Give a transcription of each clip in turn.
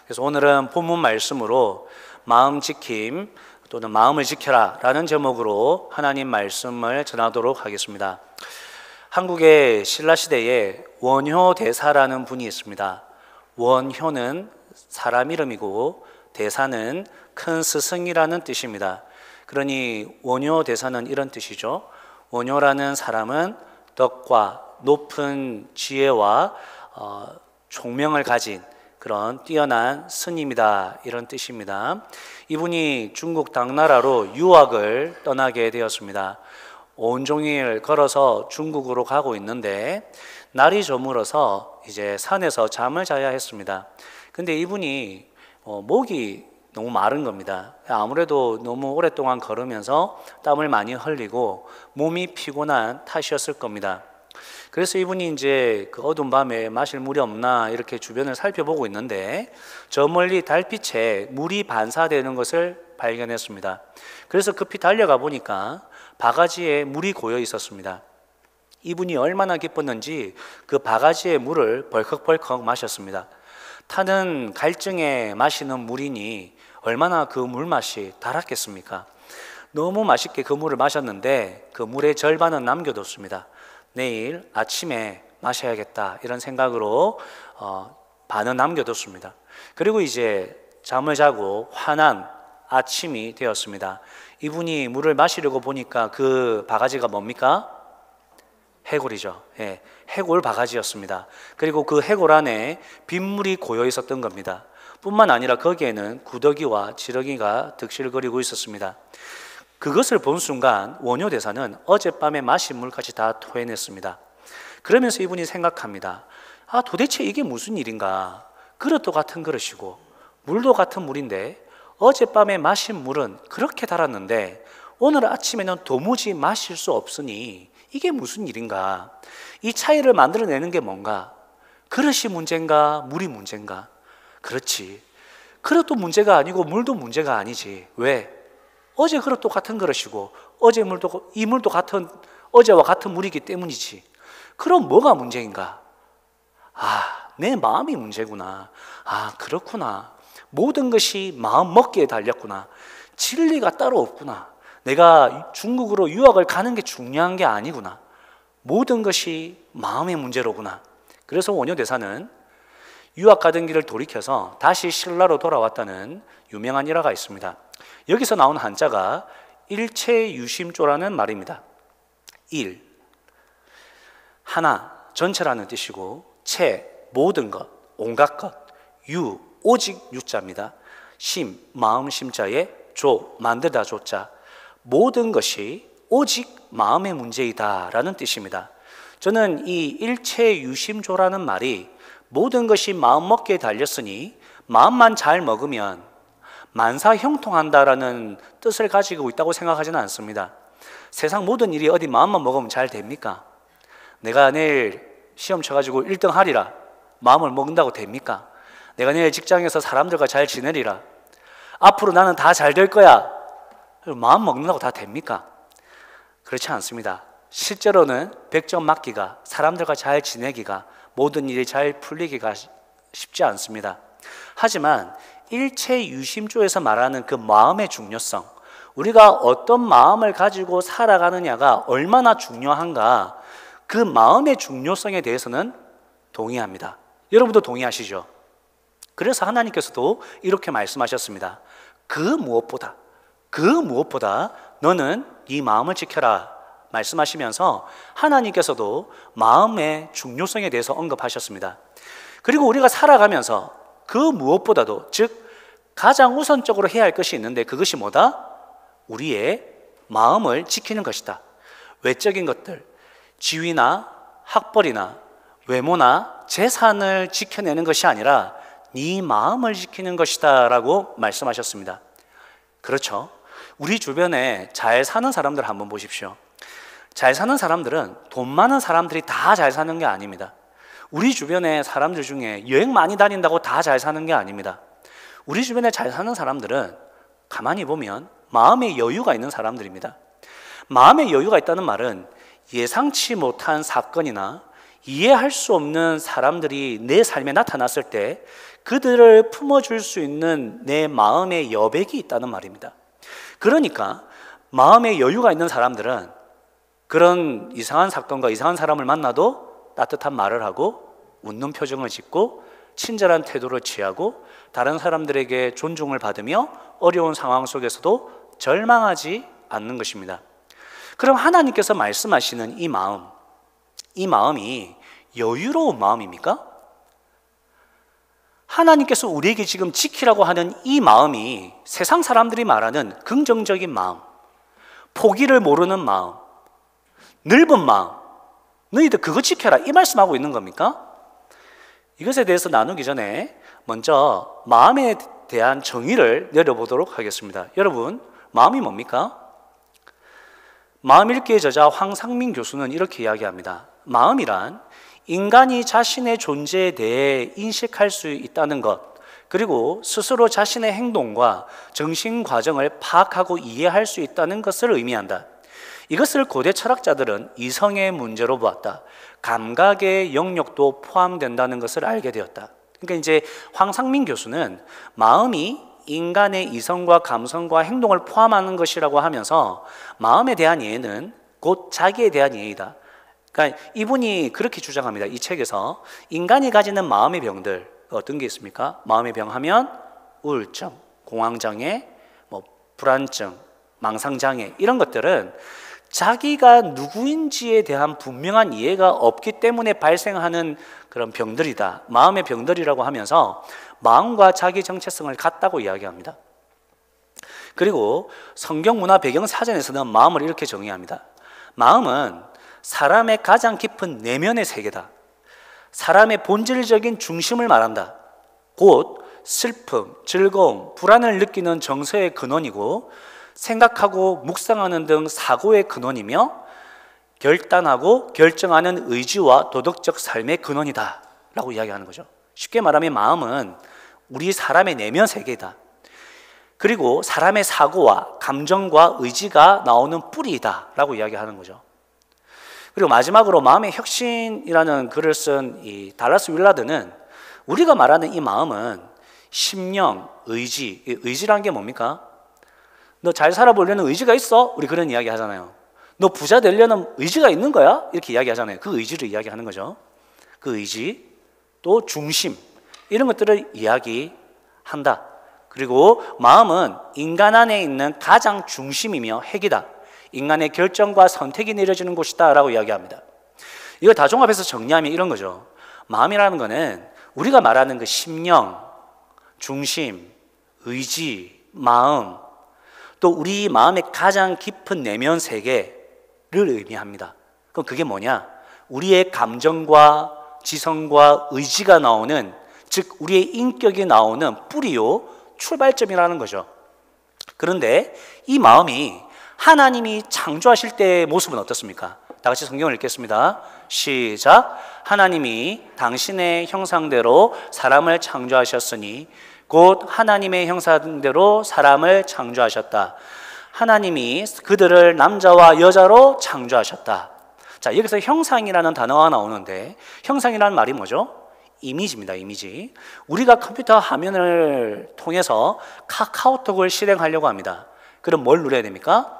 그래서 오늘은 본문 말씀으로 마음 지킴 또는 마음을 지켜라 라는 제목으로 하나님 말씀을 전하도록 하겠습니다. 한국의 신라시대에 원효 대사라는 분이 있습니다. 원효는 사람 이름이고 대사는 큰 스승이라는 뜻입니다. 그러니 원효 대사는 이런 뜻이죠. 원효라는 사람은 덕과 높은 지혜와 총명을 가진 그런 뛰어난 스님이다, 이런 뜻입니다. 이분이 중국 당나라로 유학을 떠나게 되었습니다. 온종일 걸어서 중국으로 가고 있는데 날이 저물어서 이제 산에서 잠을 자야 했습니다. 근데 이분이 목이 너무 마른 겁니다. 아무래도 너무 오랫동안 걸으면서 땀을 많이 흘리고 몸이 피곤한 탓이었을 겁니다. 그래서 이분이 이제 그 어두운 밤에 마실 물이 없나 이렇게 주변을 살펴보고 있는데 저 멀리 달빛에 물이 반사되는 것을 발견했습니다. 그래서 급히 달려가 보니까 바가지에 물이 고여 있었습니다. 이분이 얼마나 기뻤는지 그 바가지의 물을 벌컥벌컥 마셨습니다. 타는 갈증에 마시는 물이니 얼마나 그 물맛이 달았겠습니까? 너무 맛있게 그 물을 마셨는데 그 물의 절반은 남겨뒀습니다. 내일 아침에 마셔야겠다 이런 생각으로 반은 남겨뒀습니다. 그리고 이제 잠을 자고 환한 아침이 되었습니다. 이분이 물을 마시려고 보니까 그 바가지가 뭡니까? 해골이죠. 예, 해골 바가지였습니다. 그리고 그 해골 안에 빗물이 고여 있었던 겁니다. 뿐만 아니라 거기에는 구더기와 지렁이가 득실거리고 있었습니다. 그것을 본 순간 원효 대사는 어젯밤에 마신 물까지 다 토해냈습니다. 그러면서 이분이 생각합니다. 도대체 이게 무슨 일인가? 그릇도 같은 그릇이고 물도 같은 물인데 어젯밤에 마신 물은 그렇게 달았는데 오늘 아침에는 도무지 마실 수 없으니 이게 무슨 일인가? 이 차이를 만들어내는 게 뭔가? 그릇이 문제인가? 물이 문제인가? 그렇지. 그릇도 문제가 아니고 물도 문제가 아니지. 왜? 어제 그릇도 같은 그릇이고 어제 물도 이 물도 같은 어제와 같은 물이기 때문이지. 그럼 뭐가 문제인가? 내 마음이 문제구나. 그렇구나. 모든 것이 마음 먹기에 달렸구나. 진리가 따로 없구나. 내가 중국으로 유학을 가는 게 중요한 게 아니구나. 모든 것이 마음의 문제로구나. 그래서 원효 대사는 유학 가던 길을 돌이켜서 다시 신라로 돌아왔다는 유명한 일화가 있습니다. 여기서 나온 한자가 일체유심조라는 말입니다. 일, 하나, 전체라는 뜻이고 체, 모든 것, 온갖 것, 유, 오직 유자입니다. 심, 마음 심자에 조, 만들다 조자, 모든 것이 오직 마음의 문제이다 라는 뜻입니다. 저는 이 일체유심조라는 말이 모든 것이 마음 먹기에 달렸으니 마음만 잘 먹으면 만사형통한다라는 뜻을 가지고 있다고 생각하지는 않습니다. 세상 모든 일이 어디 마음만 먹으면 잘 됩니까? 내가 내일 시험 쳐가지고 1등 하리라 마음을 먹는다고 됩니까? 내가 내일 직장에서 사람들과 잘 지내리라 앞으로 나는 다 잘 될 거야 마음 먹는다고 다 됩니까? 그렇지 않습니다. 실제로는 100점 맞기가, 사람들과 잘 지내기가, 모든 일이 잘 풀리기가 쉽지 않습니다. 하지만 일체유심조에서 말하는 그 마음의 중요성, 우리가 어떤 마음을 가지고 살아가느냐가 얼마나 중요한가, 그 마음의 중요성에 대해서는 동의합니다. 여러분도 동의하시죠? 그래서 하나님께서도 이렇게 말씀하셨습니다. 그 무엇보다 너는 네 마음을 지켜라 말씀하시면서 하나님께서도 마음의 중요성에 대해서 언급하셨습니다. 그리고 우리가 살아가면서 그 무엇보다도, 즉 가장 우선적으로 해야 할 것이 있는데 그것이 뭐다? 우리의 마음을 지키는 것이다. 외적인 것들, 지위나 학벌이나 외모나 재산을 지켜내는 것이 아니라 네 마음을 지키는 것이다 라고 말씀하셨습니다. 그렇죠. 우리 주변에 잘 사는 사람들 한번 보십시오. 잘 사는 사람들은 돈 많은 사람들이 다 잘 사는 게 아닙니다. 우리 주변에 사람들 중에 여행 많이 다닌다고 다 잘 사는 게 아닙니다. 우리 주변에 잘 사는 사람들은 가만히 보면 마음의 여유가 있는 사람들입니다. 마음의 여유가 있다는 말은 예상치 못한 사건이나 이해할 수 없는 사람들이 내 삶에 나타났을 때 그들을 품어줄 수 있는 내 마음의 여백이 있다는 말입니다. 그러니까 마음의 여유가 있는 사람들은 그런 이상한 사건과 이상한 사람을 만나도 따뜻한 말을 하고 웃는 표정을 짓고 친절한 태도를 취하고 다른 사람들에게 존중을 받으며 어려운 상황 속에서도 절망하지 않는 것입니다. 그럼 하나님께서 말씀하시는 이 마음이 여유로운 마음입니까? 하나님께서 우리에게 지금 지키라고 하는 이 마음이 세상 사람들이 말하는 긍정적인 마음, 포기를 모르는 마음, 넓은 마음, 너희들 그거 지켜라 이 말씀하고 있는 겁니까? 이것에 대해서 나누기 전에 먼저 마음에 대한 정의를 내려보도록 하겠습니다. 여러분, 마음이 뭡니까? 마음읽기의 저자 황상민 교수는 이렇게 이야기합니다. 마음이란 인간이 자신의 존재에 대해 인식할 수 있다는 것, 그리고 스스로 자신의 행동과 정신 과정을 파악하고 이해할 수 있다는 것을 의미한다. 이것을 고대 철학자들은 이성의 문제로 보았다. 감각의 영역도 포함된다는 것을 알게 되었다. 그러니까 이제 황상민 교수는 마음이 인간의 이성과 감성과 행동을 포함하는 것이라고 하면서 마음에 대한 이해는 곧 자기에 대한 이해이다. 그러니까 이분이 그렇게 주장합니다. 이 책에서 인간이 가지는 마음의 병들 어떤 게 있습니까? 마음의 병 하면 우울증, 공황장애, 불안증, 망상장애 이런 것들은 자기가 누구인지에 대한 분명한 이해가 없기 때문에 발생하는 그런 병들이다. 마음의 병들이라고 하면서 마음과 자기 정체성을 같다고 이야기합니다. 그리고 성경 문화 배경 사전에서는 마음을 이렇게 정의합니다. 마음은 사람의 가장 깊은 내면의 세계다. 사람의 본질적인 중심을 말한다. 곧 슬픔, 즐거움, 불안을 느끼는 정서의 근원이고 생각하고 묵상하는 등 사고의 근원이며 결단하고 결정하는 의지와 도덕적 삶의 근원이다 라고 이야기하는 거죠. 쉽게 말하면 마음은 우리 사람의 내면 세계이다. 그리고 사람의 사고와 감정과 의지가 나오는 뿌리이다 라고 이야기하는 거죠. 그리고 마지막으로 마음의 혁신이라는 글을 쓴 이 달라스 윌라드는 우리가 말하는 이 마음은 심령, 의지, 의지라는 게 뭡니까? 너 잘 살아보려는 의지가 있어? 우리 그런 이야기 하잖아요. 너 부자 되려는 의지가 있는 거야? 이렇게 이야기 하잖아요. 그 의지를 이야기하는 거죠. 그 의지, 또 중심 이런 것들을 이야기한다. 그리고 마음은 인간 안에 있는 가장 중심이며 핵이다. 인간의 결정과 선택이 내려지는 곳이다 라고 이야기합니다. 이걸 다 종합해서 정리하면 이런 거죠. 마음이라는 거는 우리가 말하는 그 심령, 중심, 의지, 마음, 또 우리 마음의 가장 깊은 내면 세계를 의미합니다. 그럼 그게 뭐냐? 우리의 감정과 지성과 의지가 나오는, 즉 우리의 인격이 나오는 뿌리요, 출발점이라는 거죠. 그런데 이 마음이 하나님이 창조하실 때의 모습은 어떻습니까? 다 같이 성경을 읽겠습니다. 시작. 하나님이 당신의 형상대로 사람을 창조하셨으니 곧 하나님의 형상대로 사람을 창조하셨다. 하나님이 그들을 남자와 여자로 창조하셨다. 자, 여기서 형상이라는 단어가 나오는데 형상이라는 말이 뭐죠? 이미지입니다. 이미지. 우리가 컴퓨터 화면을 통해서 카카오톡을 실행하려고 합니다. 그럼 뭘 눌러야 됩니까?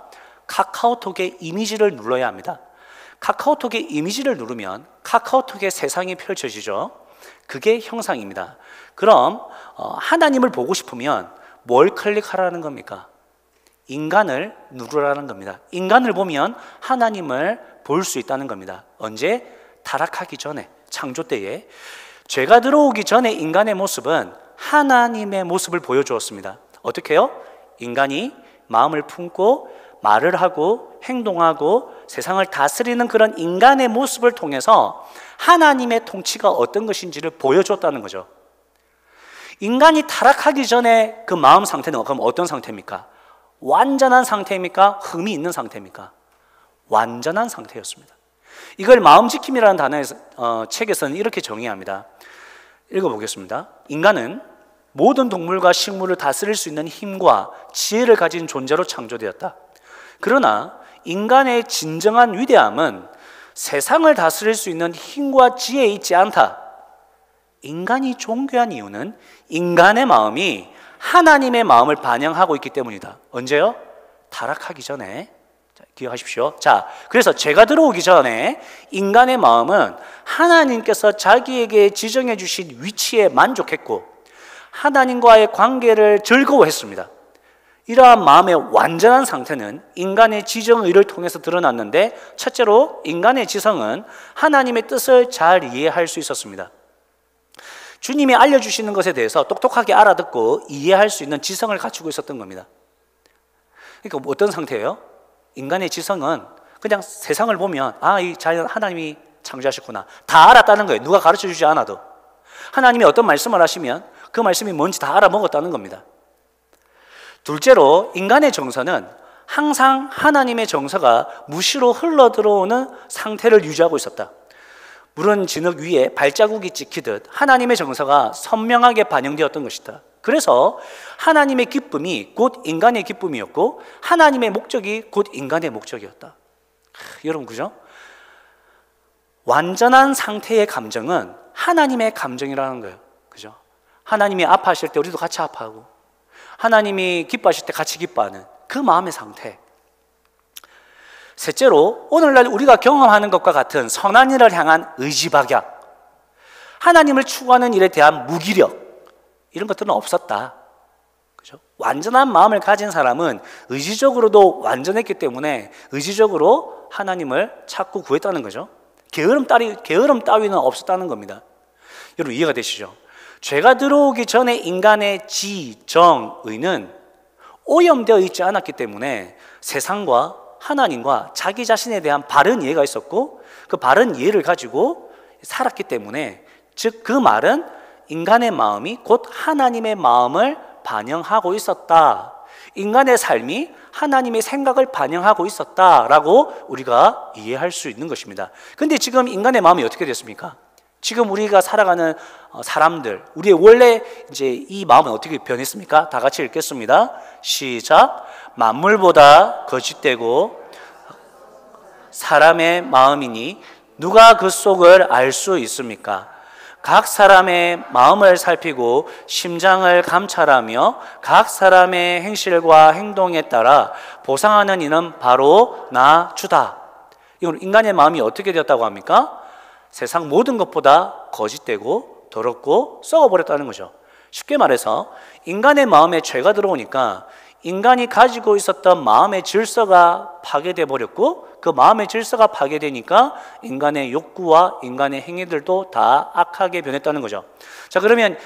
카카오톡의 이미지를 눌러야 합니다. 카카오톡의 이미지를 누르면 카카오톡의 세상이 펼쳐지죠. 그게 형상입니다. 그럼 하나님을 보고 싶으면 뭘 클릭하라는 겁니까? 인간을 누르라는 겁니다. 인간을 보면 하나님을 볼 수 있다는 겁니다. 언제? 타락하기 전에, 창조 때에. 죄가 들어오기 전에 인간의 모습은 하나님의 모습을 보여주었습니다. 어떻게 해요? 인간이 마음을 품고 말을 하고 행동하고 세상을 다스리는 그런 인간의 모습을 통해서 하나님의 통치가 어떤 것인지를 보여줬다는 거죠. 인간이 타락하기 전에 그 마음 상태는 그럼 어떤 상태입니까? 완전한 상태입니까? 흠이 있는 상태입니까? 완전한 상태였습니다. 이걸 마음지킴이라는 단어에서 책에서는 이렇게 정의합니다. 읽어보겠습니다. 인간은 모든 동물과 식물을 다스릴 수 있는 힘과 지혜를 가진 존재로 창조되었다. 그러나 인간의 진정한 위대함은 세상을 다스릴 수 있는 힘과 지혜에 있지 않다. 인간이 존귀한 이유는 인간의 마음이 하나님의 마음을 반영하고 있기 때문이다. 언제요? 타락하기 전에. 자, 기억하십시오. 자, 그래서 죄가 들어오기 전에 인간의 마음은 하나님께서 자기에게 지정해 주신 위치에 만족했고 하나님과의 관계를 즐거워했습니다. 이러한 마음의 완전한 상태는 인간의 지정의를 통해서 드러났는데, 첫째로 인간의 지성은 하나님의 뜻을 잘 이해할 수 있었습니다. 주님이 알려주시는 것에 대해서 똑똑하게 알아듣고 이해할 수 있는 지성을 갖추고 있었던 겁니다. 그러니까 어떤 상태예요? 인간의 지성은 그냥 세상을 보면 이 자연 하나님이 창조하셨구나, 다 알았다는 거예요. 누가 가르쳐주지 않아도. 하나님이 어떤 말씀을 하시면 그 말씀이 뭔지 다 알아먹었다는 겁니다. 둘째로 인간의 정서는 항상 하나님의 정서가 무시로 흘러들어오는 상태를 유지하고 있었다. 물은 진흙 위에 발자국이 찍히듯 하나님의 정서가 선명하게 반영되었던 것이다. 그래서 하나님의 기쁨이 곧 인간의 기쁨이었고 하나님의 목적이 곧 인간의 목적이었다. 여러분, 그죠? 완전한 상태의 감정은 하나님의 감정이라는 거예요. 그죠? 하나님이 아파하실 때 우리도 같이 아파하고 하나님이 기뻐하실 때 같이 기뻐하는 그 마음의 상태. 셋째로 오늘날 우리가 경험하는 것과 같은 선한 일을 향한 의지박약, 하나님을 추구하는 일에 대한 무기력, 이런 것들은 없었다. 그죠? 완전한 마음을 가진 사람은 의지적으로도 완전했기 때문에 의지적으로 하나님을 찾고 구했다는 거죠. 게으름 따위는 없었다는 겁니다. 여러분, 이해가 되시죠? 죄가 들어오기 전에 인간의 지정의는 오염되어 있지 않았기 때문에 세상과 하나님과 자기 자신에 대한 바른 이해가 있었고 그 바른 이해를 가지고 살았기 때문에, 즉 그 말은 인간의 마음이 곧 하나님의 마음을 반영하고 있었다. 인간의 삶이 하나님의 생각을 반영하고 있었다라고 우리가 이해할 수 있는 것입니다. 근데 지금 인간의 마음이 어떻게 됐습니까? 지금 우리가 살아가는 사람들, 우리의 원래 이제 이 마음은 어떻게 변했습니까? 다 같이 읽겠습니다. 시작. 만물보다 거짓되고 사람의 마음이니 누가 그 속을 알 수 있습니까? 각 사람의 마음을 살피고 심장을 감찰하며 각 사람의 행실과 행동에 따라 보상하는 이는 바로 나 주다. 이건 인간의 마음이 어떻게 되었다고 합니까? 세상 모든 것보다 거짓되고 더럽고 썩어버렸다는 거죠. 쉽게 말해서 인간의 마음에 죄가 들어오니까 인간이 가지고 있었던 마음의 질서가 파괴돼 버렸고, 그 마음의 질서가 파괴되니까 인간의 욕구와 인간의 행위들도 다 악하게 변했다는 거죠. 자, 그러면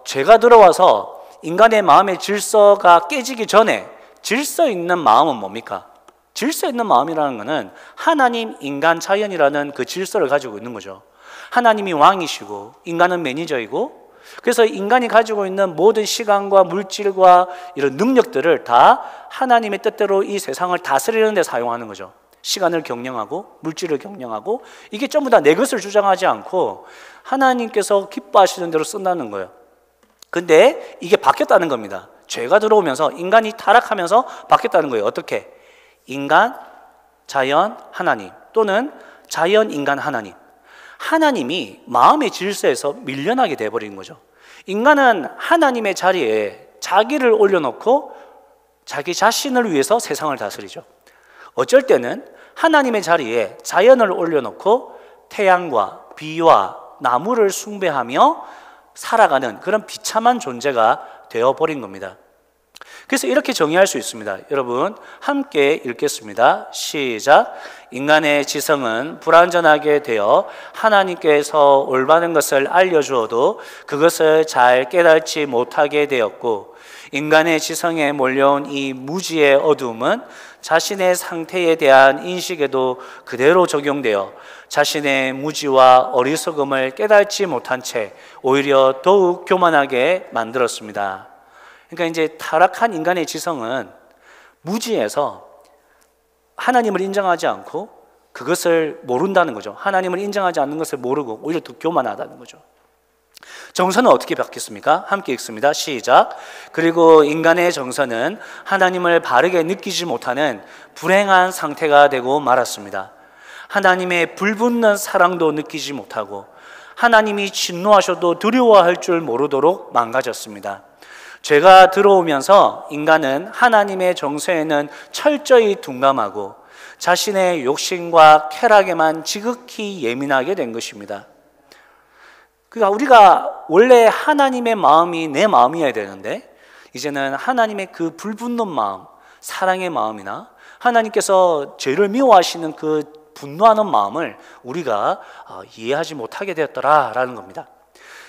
죄가 들어와서 인간의 마음의 질서가 깨지기 전에 질서 있는 마음은 뭡니까? 질서 있는 마음이라는 것은 하나님, 인간, 자연이라는 그 질서를 가지고 있는 거죠. 하나님이 왕이시고 인간은 매니저이고, 그래서 인간이 가지고 있는 모든 시간과 물질과 이런 능력들을 다 하나님의 뜻대로 이 세상을 다스리는 데 사용하는 거죠. 시간을 경영하고 물질을 경영하고, 이게 전부 다 내 것을 주장하지 않고 하나님께서 기뻐하시는 대로 쓴다는 거예요. 근데 이게 바뀌었다는 겁니다. 죄가 들어오면서 인간이 타락하면서 바뀌었다는 거예요. 어떻게? 인간, 자연, 하나님, 또는 자연, 인간, 하나님. 하나님이 마음의 질서에서 밀려나게 돼버린 거죠. 인간은 하나님의 자리에 자기를 올려놓고 자기 자신을 위해서 세상을 다스리죠. 어쩔 때는 하나님의 자리에 자연을 올려놓고 태양과 비와 나무를 숭배하며 살아가는 그런 비참한 존재가 되어버린 겁니다. 그래서 이렇게 정의할 수 있습니다. 여러분, 함께 읽겠습니다. 시작. 인간의 지성은 불완전하게 되어 하나님께서 올바른 것을 알려주어도 그것을 잘 깨닫지 못하게 되었고, 인간의 지성에 몰려온 이 무지의 어둠은 자신의 상태에 대한 인식에도 그대로 적용되어 자신의 무지와 어리석음을 깨닫지 못한 채 오히려 더욱 교만하게 만들었습니다. 그러니까 이제 타락한 인간의 지성은 무지에서 하나님을 인정하지 않고 그것을 모른다는 거죠. 하나님을 인정하지 않는 것을 모르고 오히려 더 교만하다는 거죠. 정서는 어떻게 바뀌었습니까? 함께 읽습니다. 시작. 그리고 인간의 정서는 하나님을 바르게 느끼지 못하는 불행한 상태가 되고 말았습니다. 하나님의 불붙는 사랑도 느끼지 못하고 하나님이 진노하셔도 두려워할 줄 모르도록 망가졌습니다. 죄가 들어오면서 인간은 하나님의 정서에는 철저히 둔감하고 자신의 욕심과 쾌락에만 지극히 예민하게 된 것입니다. 그러니까 우리가 원래 하나님의 마음이 내 마음이어야 되는데 이제는 하나님의 그 불붙는 마음, 사랑의 마음이나 하나님께서 죄를 미워하시는 그 분노하는 마음을 우리가 이해하지 못하게 되었더라라는 겁니다.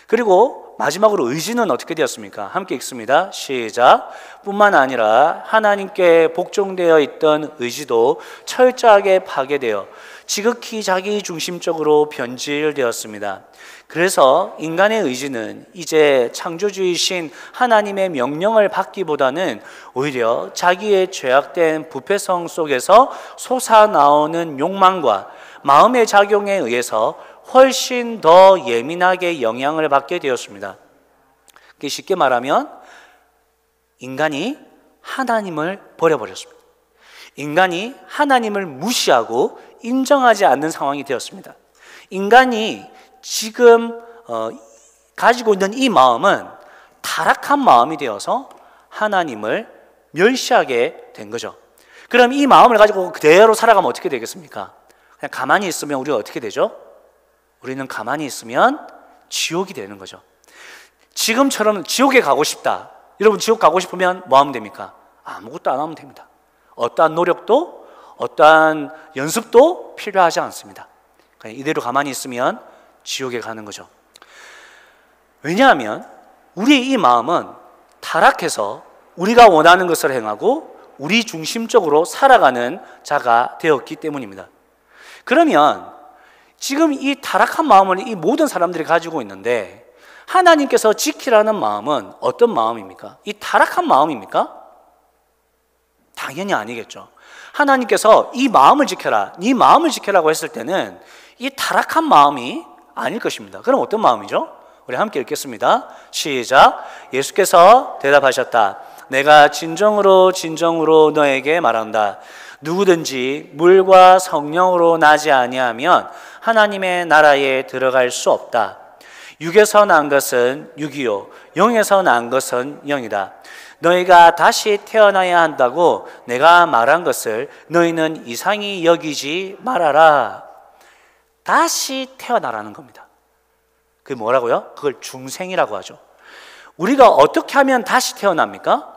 그리고 마지막으로 의지는 어떻게 되었습니까? 함께 읽습니다. 시작. 뿐만 아니라 하나님께 복종되어 있던 의지도 철저하게 파괴되어 지극히 자기 중심적으로 변질되었습니다. 그래서 인간의 의지는 이제 창조주이신 하나님의 명령을 받기보다는 오히려 자기의 죄악된 부패성 속에서 솟아나오는 욕망과 마음의 작용에 의해서 훨씬 더 예민하게 영향을 받게 되었습니다. 쉽게 말하면 인간이 하나님을 버려버렸습니다. 인간이 하나님을 무시하고 인정하지 않는 상황이 되었습니다. 인간이 지금 가지고 있는 이 마음은 타락한 마음이 되어서 하나님을 멸시하게 된 거죠. 그럼 이 마음을 가지고 그대로 살아가면 어떻게 되겠습니까? 그냥 가만히 있으면 우리가 어떻게 되죠? 우리는 가만히 있으면 지옥이 되는 거죠. 지금처럼 지옥에 가고 싶다. 여러분 지옥 가고 싶으면 뭐 하면 됩니까? 아무것도 안 하면 됩니다. 어떠한 노력도 어떠한 연습도 필요하지 않습니다. 그냥 이대로 가만히 있으면 지옥에 가는 거죠. 왜냐하면 우리의 이 마음은 타락해서 우리가 원하는 것을 행하고 우리 중심적으로 살아가는 자가 되었기 때문입니다. 그러면 지금 이 타락한 마음을 이 모든 사람들이 가지고 있는데 하나님께서 지키라는 마음은 어떤 마음입니까? 이 타락한 마음입니까? 당연히 아니겠죠. 하나님께서 이 마음을 지켜라, 네 마음을 지켜라고 했을 때는 이 타락한 마음이 아닐 것입니다. 그럼 어떤 마음이죠? 우리 함께 읽겠습니다. 시작. 예수께서 대답하셨다. 내가 진정으로 진정으로 너에게 말한다. 누구든지 물과 성령으로 나지 아니하면 하나님의 나라에 들어갈 수 없다. 육에서 난 것은 육이요 영에서 난 것은 영이다. 너희가 다시 태어나야 한다고 내가 말한 것을 너희는 이상히 여기지 말아라. 다시 태어나라는 겁니다. 그게 뭐라고요? 그걸 중생이라고 하죠. 우리가 어떻게 하면 다시 태어납니까?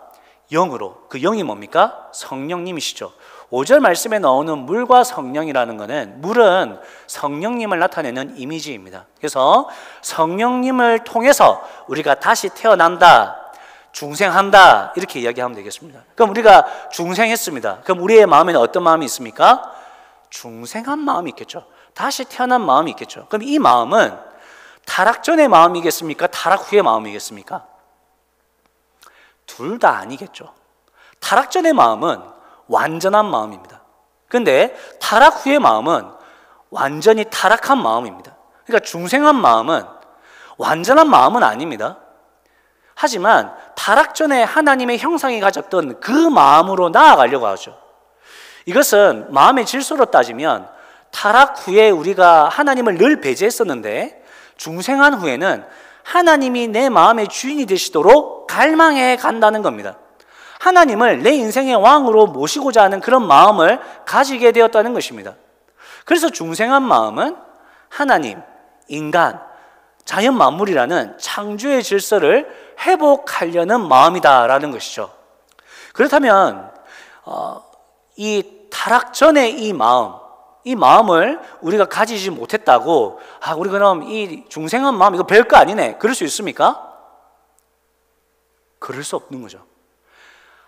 영으로. 그 영이 뭡니까? 성령님이시죠. 5절 말씀에 나오는 물과 성령이라는 것은 물은 성령님을 나타내는 이미지입니다. 그래서 성령님을 통해서 우리가 다시 태어난다, 중생한다 이렇게 이야기하면 되겠습니다. 그럼 우리가 중생했습니다. 그럼 우리의 마음에는 어떤 마음이 있습니까? 중생한 마음이 있겠죠. 다시 태어난 마음이 있겠죠. 그럼 이 마음은 타락 전의 마음이겠습니까? 타락 후의 마음이겠습니까? 둘 다 아니겠죠. 타락 전의 마음은 완전한 마음입니다. 그런데 타락 후의 마음은 완전히 타락한 마음입니다. 그러니까 중생한 마음은 완전한 마음은 아닙니다. 하지만 타락 전에 하나님의 형상이 가졌던 그 마음으로 나아가려고 하죠. 이것은 마음의 질서로 따지면 타락 후에 우리가 하나님을 늘 배제했었는데 중생한 후에는 하나님이 내 마음의 주인이 되시도록 갈망해 간다는 겁니다. 하나님을 내 인생의 왕으로 모시고자 하는 그런 마음을 가지게 되었다는 것입니다. 그래서 중생한 마음은 하나님, 인간, 자연 만물이라는 창조의 질서를 회복하려는 마음이다라는 것이죠. 그렇다면 이 타락 전의 이 마음을 우리가 가지지 못했다고 우리 그럼 이 중생한 마음 이거 별거 아니네 그럴 수 있습니까? 그럴 수 없는 거죠.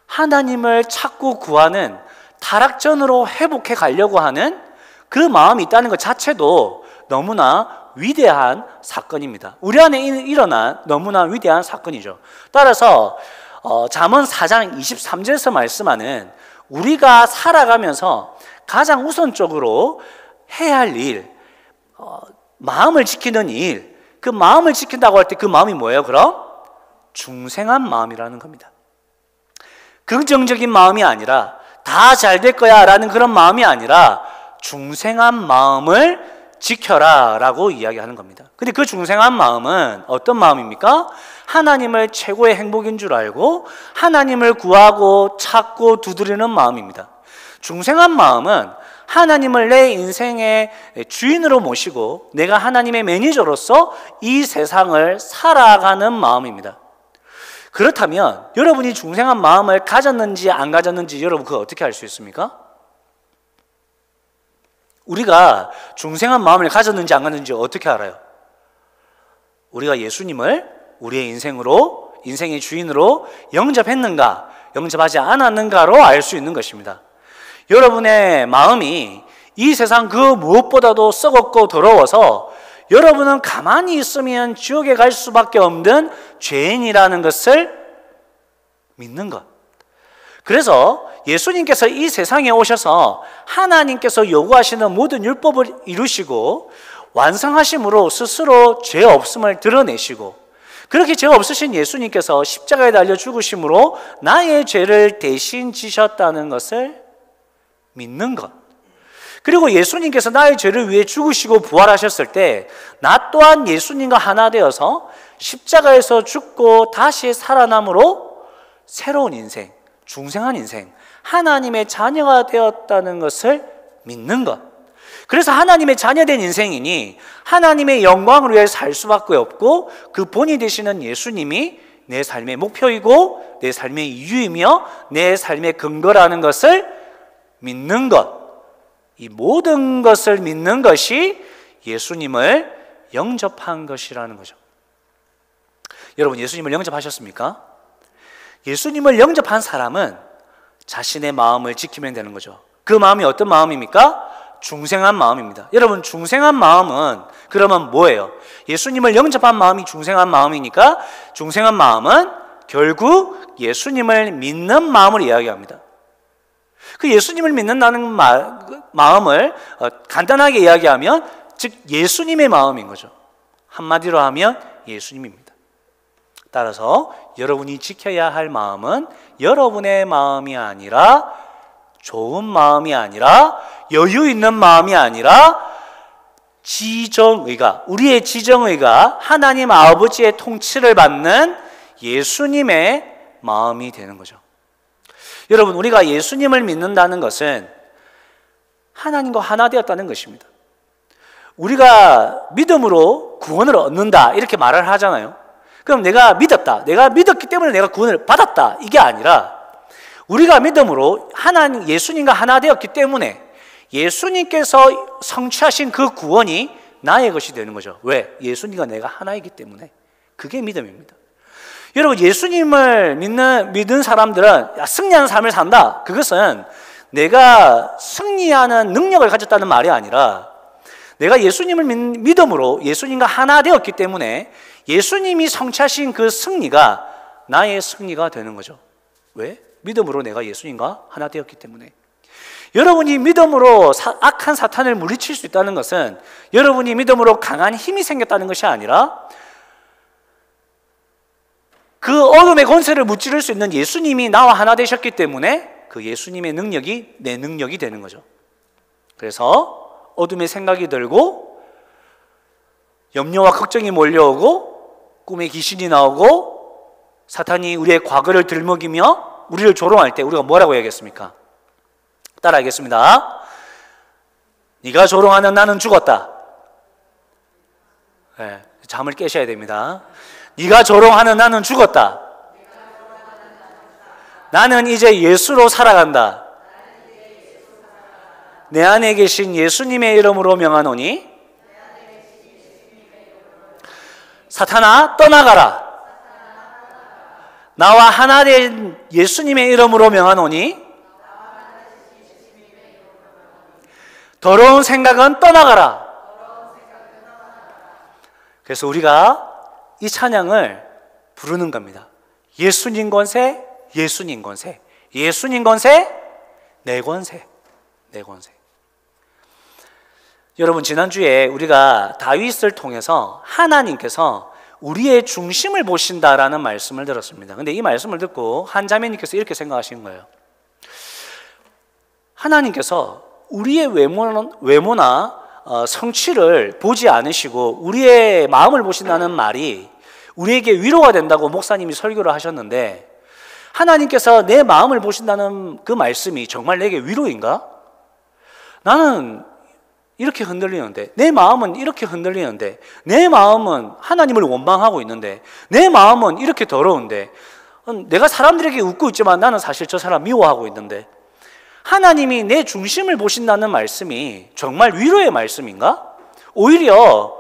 하나님을 찾고 구하는 타락전으로 회복해 가려고 하는 그 마음이 있다는 것 자체도 너무나 위대한 사건입니다. 우리 안에 일어난 너무나 위대한 사건이죠. 따라서 잠언 4장 23절에서 말씀하는 우리가 살아가면서 가장 우선적으로 해야 할 일, 마음을 지키는 일, 그 마음을 지킨다고 할 때 그 마음이 뭐예요? 그럼 중생한 마음이라는 겁니다. 긍정적인 마음이 아니라 다 잘 될 거야 라는 그런 마음이 아니라 중생한 마음을 지켜라 라고 이야기하는 겁니다. 근데 그 중생한 마음은 어떤 마음입니까? 하나님을 최고의 행복인 줄 알고 하나님을 구하고 찾고 두드리는 마음입니다. 중생한 마음은 하나님을 내 인생의 주인으로 모시고 내가 하나님의 매니저로서 이 세상을 살아가는 마음입니다. 그렇다면 여러분이 중생한 마음을 가졌는지 안 가졌는지 여러분 그거 어떻게 알 수 있습니까? 우리가 중생한 마음을 가졌는지 안 가졌는지 어떻게 알아요? 우리가 예수님을 우리의 인생으로, 인생의 주인으로 영접했는가, 영접하지 않았는가로 알 수 있는 것입니다. 여러분의 마음이 이 세상 그 무엇보다도 썩었고 더러워서 여러분은 가만히 있으면 지옥에 갈 수밖에 없는 죄인이라는 것을 믿는 것. 그래서 예수님께서 이 세상에 오셔서 하나님께서 요구하시는 모든 율법을 이루시고 완성하심으로 스스로 죄 없음을 드러내시고, 그렇게 죄 없으신 예수님께서 십자가에 달려 죽으심으로 나의 죄를 대신 지셨다는 것을 믿는 것. 그리고 예수님께서 나의 죄를 위해 죽으시고 부활하셨을 때 나 또한 예수님과 하나 되어서 십자가에서 죽고 다시 살아남으로 새로운 인생, 중생한 인생, 하나님의 자녀가 되었다는 것을 믿는 것. 그래서 하나님의 자녀된 인생이니 하나님의 영광을 위해 살 수밖에 없고 그 본이 되시는 예수님이 내 삶의 목표이고 내 삶의 이유이며 내 삶의 근거라는 것을 믿는 것. 이 모든 것을 믿는 것이 예수님을 영접한 것이라는 거죠. 여러분, 예수님을 영접하셨습니까? 예수님을 영접한 사람은 자신의 마음을 지키면 되는 거죠. 그 마음이 어떤 마음입니까? 중생한 마음입니다. 여러분, 중생한 마음은 그러면 뭐예요? 예수님을 영접한 마음이 중생한 마음이니까 중생한 마음은 결국 예수님을 믿는 마음을 이야기합니다. 그 예수님을 믿는다는 마음을 간단하게 이야기하면 즉 예수님의 마음인 거죠. 한마디로 하면 예수님입니다. 따라서 여러분이 지켜야 할 마음은 여러분의 마음이 아니라, 좋은 마음이 아니라, 여유 있는 마음이 아니라 지정의가, 우리의 지정의가 하나님 아버지의 통치를 받는 예수님의 마음이 되는 거죠. 여러분, 우리가 예수님을 믿는다는 것은 하나님과 하나 되었다는 것입니다. 우리가 믿음으로 구원을 얻는다 이렇게 말을 하잖아요. 그럼 내가 믿었다, 내가 믿었기 때문에 내가 구원을 받았다, 이게 아니라 우리가 믿음으로 하나님, 예수님과 하나 되었기 때문에 예수님께서 성취하신 그 구원이 나의 것이 되는 거죠. 왜? 예수님과 내가 하나이기 때문에. 그게 믿음입니다. 여러분, 예수님을 믿는 사람들은 승리하는 삶을 산다, 그것은 내가 승리하는 능력을 가졌다는 말이 아니라 내가 예수님을 믿음으로 예수님과 하나 되었기 때문에 예수님이 성취하신 그 승리가 나의 승리가 되는 거죠. 왜? 믿음으로 내가 예수님과 하나 되었기 때문에. 여러분이 믿음으로 악한 사탄을 물리칠 수 있다는 것은 여러분이 믿음으로 강한 힘이 생겼다는 것이 아니라 그 어둠의 권세를 무찌를 수 있는 예수님이 나와 하나 되셨기 때문에 그 예수님의 능력이 내 능력이 되는 거죠. 그래서 어둠의 생각이 들고 염려와 걱정이 몰려오고 꿈에 귀신이 나오고 사탄이 우리의 과거를 들먹이며 우리를 조롱할 때 우리가 뭐라고 해야겠습니까? 따라하겠습니다. 네가 조롱하는 나는 죽었다. 네, 잠을 깨셔야 됩니다. 네가 조롱하는 나는 죽었다. 나는 이제 예수로 살아간다. 내 안에 계신 예수님의 이름으로 명하노니 사탄아 떠나가라. 나와 하나 된 예수님의 이름으로 명하노니 더러운 생각은 떠나가라. 그래서 우리가 이 찬양을 부르는 겁니다. 예수님 권세, 예수님 권세, 예수님 권세, 내 권세, 내 권세. 여러분, 지난주에 우리가 다윗을 통해서 하나님께서 우리의 중심을 보신다라는 말씀을 들었습니다. 근데 이 말씀을 듣고 한 자매님께서 이렇게 생각하시는 거예요. 하나님께서 우리의 외모나 성취를 보지 않으시고 우리의 마음을 보신다는 말이 우리에게 위로가 된다고 목사님이 설교를 하셨는데, 하나님께서 내 마음을 보신다는 그 말씀이 정말 내게 위로인가? 나는 이렇게 흔들리는데, 내 마음은 이렇게 흔들리는데, 내 마음은 하나님을 원망하고 있는데, 내 마음은 이렇게 더러운데, 내가 사람들에게 웃고 있지만 나는 사실 저 사람 미워하고 있는데, 하나님이 내 중심을 보신다는 말씀이 정말 위로의 말씀인가? 오히려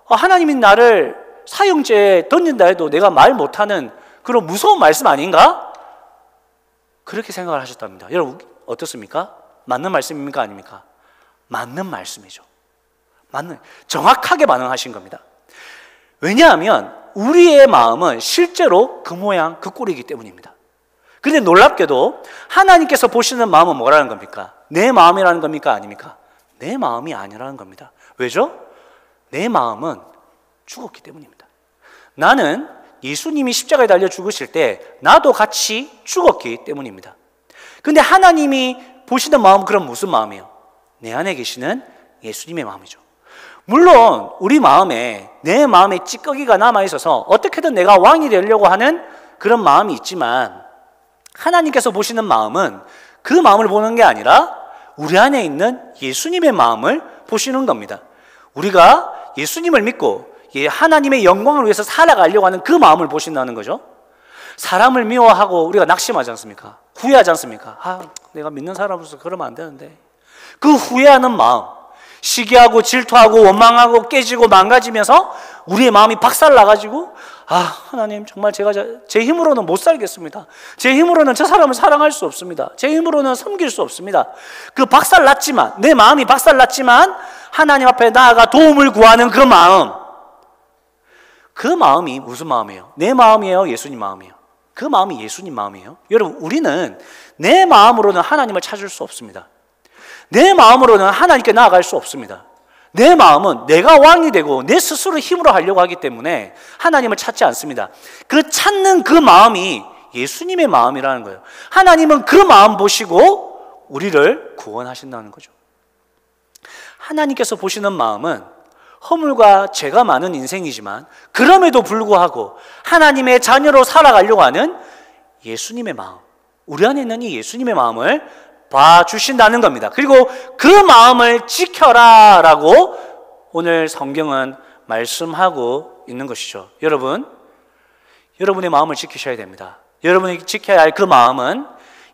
하나님이 나를 사형제에 던진다 해도 내가 말 못하는 그런 무서운 말씀 아닌가? 그렇게 생각을 하셨답니다. 여러분 어떻습니까? 맞는 말씀입니까? 아닙니까? 맞는 말씀이죠. 정확하게 반응하신 겁니다. 왜냐하면 우리의 마음은 실제로 그 모양 그 꼴이기 때문입니다. 그런데 놀랍게도 하나님께서 보시는 마음은 뭐라는 겁니까? 내 마음이라는 겁니까? 아닙니까? 내 마음이 아니라는 겁니다. 왜죠? 내 마음은 죽었기 때문입니다. 나는 예수님이 십자가에 달려 죽으실 때 나도 같이 죽었기 때문입니다. 그런데 하나님이 보시는 마음은 그럼 무슨 마음이에요? 내 안에 계시는 예수님의 마음이죠. 물론 우리 마음에, 내 마음에 찌꺼기가 남아있어서 어떻게든 내가 왕이 되려고 하는 그런 마음이 있지만, 하나님께서 보시는 마음은 그 마음을 보는 게 아니라 우리 안에 있는 예수님의 마음을 보시는 겁니다. 우리가 예수님을 믿고 하나님의 영광을 위해서 살아가려고 하는 그 마음을 보신다는 거죠. 사람을 미워하고 우리가 낙심하지 않습니까? 후회하지 않습니까? 내가 믿는 사람으로서 그러면 안 되는데. 그 후회하는 마음, 시기하고 질투하고 원망하고 깨지고 망가지면서 우리의 마음이 박살나가지고, 하나님 정말 제가 제 힘으로는 못 살겠습니다. 제 힘으로는 저 사람을 사랑할 수 없습니다. 제 힘으로는 섬길 수 없습니다. 그 박살났지만, 내 마음이 박살났지만 하나님 앞에 나아가 도움을 구하는 그 마음, 그 마음이 무슨 마음이에요? 내 마음이에요? 예수님 마음이에요? 그 마음이 예수님 마음이에요? 여러분, 우리는 내 마음으로는 하나님을 찾을 수 없습니다. 내 마음으로는 하나님께 나아갈 수 없습니다. 내 마음은 내가 왕이 되고 내 스스로 힘으로 하려고 하기 때문에 하나님을 찾지 않습니다. 그 찾는 그 마음이 예수님의 마음이라는 거예요. 하나님은 그 마음 보시고 우리를 구원하신다는 거죠. 하나님께서 보시는 마음은 허물과 죄가 많은 인생이지만 그럼에도 불구하고 하나님의 자녀로 살아가려고 하는 예수님의 마음, 우리 안에 있는 이 예수님의 마음을 봐주신다는 겁니다. 그리고 그 마음을 지켜라 라고 오늘 성경은 말씀하고 있는 것이죠. 여러분의 마음을 지키셔야 됩니다. 여러분이 지켜야 할 그 마음은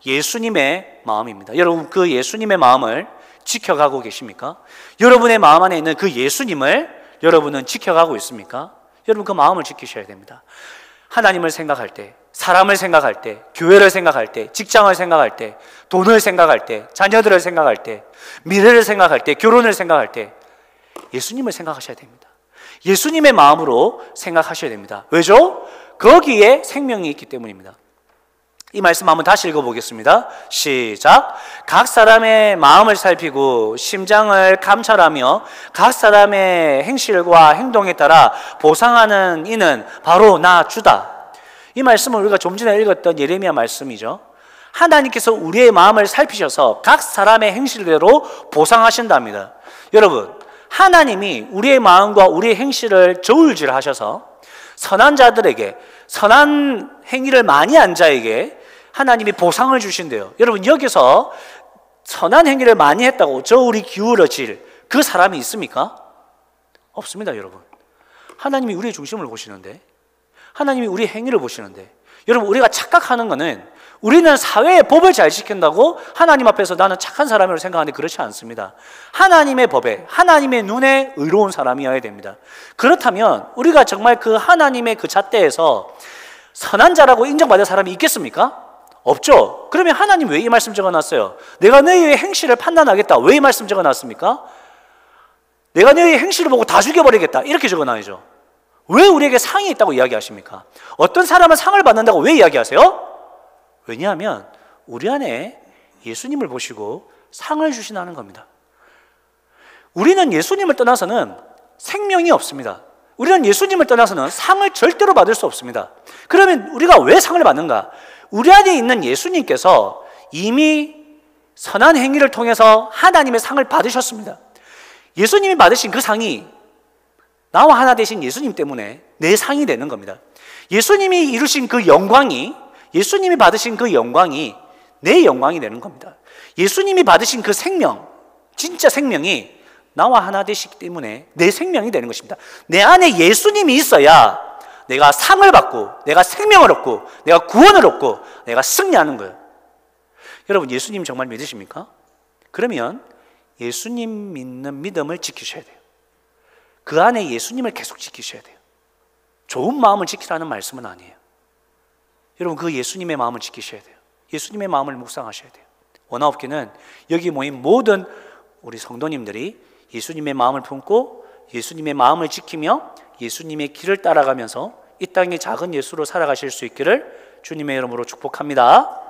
예수님의 마음입니다. 여러분, 그 예수님의 마음을 지켜가고 계십니까? 여러분의 마음 안에 있는 그 예수님을 여러분은 지켜가고 있습니까? 여러분, 그 마음을 지키셔야 됩니다. 하나님을 생각할 때, 사람을 생각할 때, 교회를 생각할 때, 직장을 생각할 때, 돈을 생각할 때, 자녀들을 생각할 때, 미래를 생각할 때, 결혼을 생각할 때 예수님을 생각하셔야 됩니다. 예수님의 마음으로 생각하셔야 됩니다. 왜죠? 거기에 생명이 있기 때문입니다. 이 말씀 한번 다시 읽어보겠습니다. 시작. 각 사람의 마음을 살피고 심장을 감찰하며 각 사람의 행실과 행동에 따라 보상하는 이는 바로 나 주다. 이 말씀은 우리가 좀 전에 읽었던 예레미야 말씀이죠. 하나님께서 우리의 마음을 살피셔서 각 사람의 행실대로 보상하신답니다. 여러분, 하나님이 우리의 마음과 우리의 행실을 저울질하셔서 선한 자들에게, 선한 행위를 많이 한 자에게 하나님이 보상을 주신대요. 여러분, 여기서 선한 행위를 많이 했다고 저울이 기울어질 그 사람이 있습니까? 없습니다, 여러분. 하나님이 우리의 중심을 보시는데, 하나님이 우리의 행위를 보시는데, 여러분, 우리가 착각하는 거는 우리는 사회의 법을 잘 지킨다고 하나님 앞에서 나는 착한 사람이라고 생각하는데 그렇지 않습니다. 하나님의 법에, 하나님의 눈에 의로운 사람이어야 됩니다. 그렇다면 우리가 정말 그 하나님의 그 잣대에서 선한 자라고 인정받을 사람이 있겠습니까? 없죠. 그러면 하나님 왜 이 말씀 적어놨어요? 내가 너희의 행실을 판단하겠다. 왜 이 말씀 적어놨습니까? 내가 너희의 행실을 보고 다 죽여버리겠다. 이렇게 적어놔야죠. 왜 우리에게 상이 있다고 이야기하십니까? 어떤 사람은 상을 받는다고 왜 이야기하세요? 왜냐하면 우리 안에 예수님을 보시고 상을 주신다는 겁니다. 우리는 예수님을 떠나서는 생명이 없습니다. 우리는 예수님을 떠나서는 상을 절대로 받을 수 없습니다. 그러면 우리가 왜 상을 받는가? 우리 안에 있는 예수님께서 이미 선한 행위를 통해서 하나님의 상을 받으셨습니다. 예수님이 받으신 그 상이 나와 하나 되신 예수님 때문에 내 상이 되는 겁니다. 예수님이 이루신 그 영광이, 예수님이 받으신 그 영광이 내 영광이 되는 겁니다. 예수님이 받으신 그 생명, 진짜 생명이 나와 하나 되시기 때문에 내 생명이 되는 것입니다. 내 안에 예수님이 있어야 내가 상을 받고, 내가 생명을 얻고, 내가 구원을 얻고, 내가 승리하는 거예요. 여러분, 예수님 정말 믿으십니까? 그러면 예수님 믿는 믿음을 지키셔야 돼요. 그 안에 예수님을 계속 지키셔야 돼요. 좋은 마음을 지키라는 말씀은 아니에요. 여러분, 그 예수님의 마음을 지키셔야 돼요. 예수님의 마음을 묵상하셔야 돼요. 원화업계는 여기 모인 모든 우리 성도님들이 예수님의 마음을 품고 예수님의 마음을 지키며 예수님의 길을 따라가면서 이 땅의 작은 예수로 살아가실 수 있기를 주님의 이름으로 축복합니다.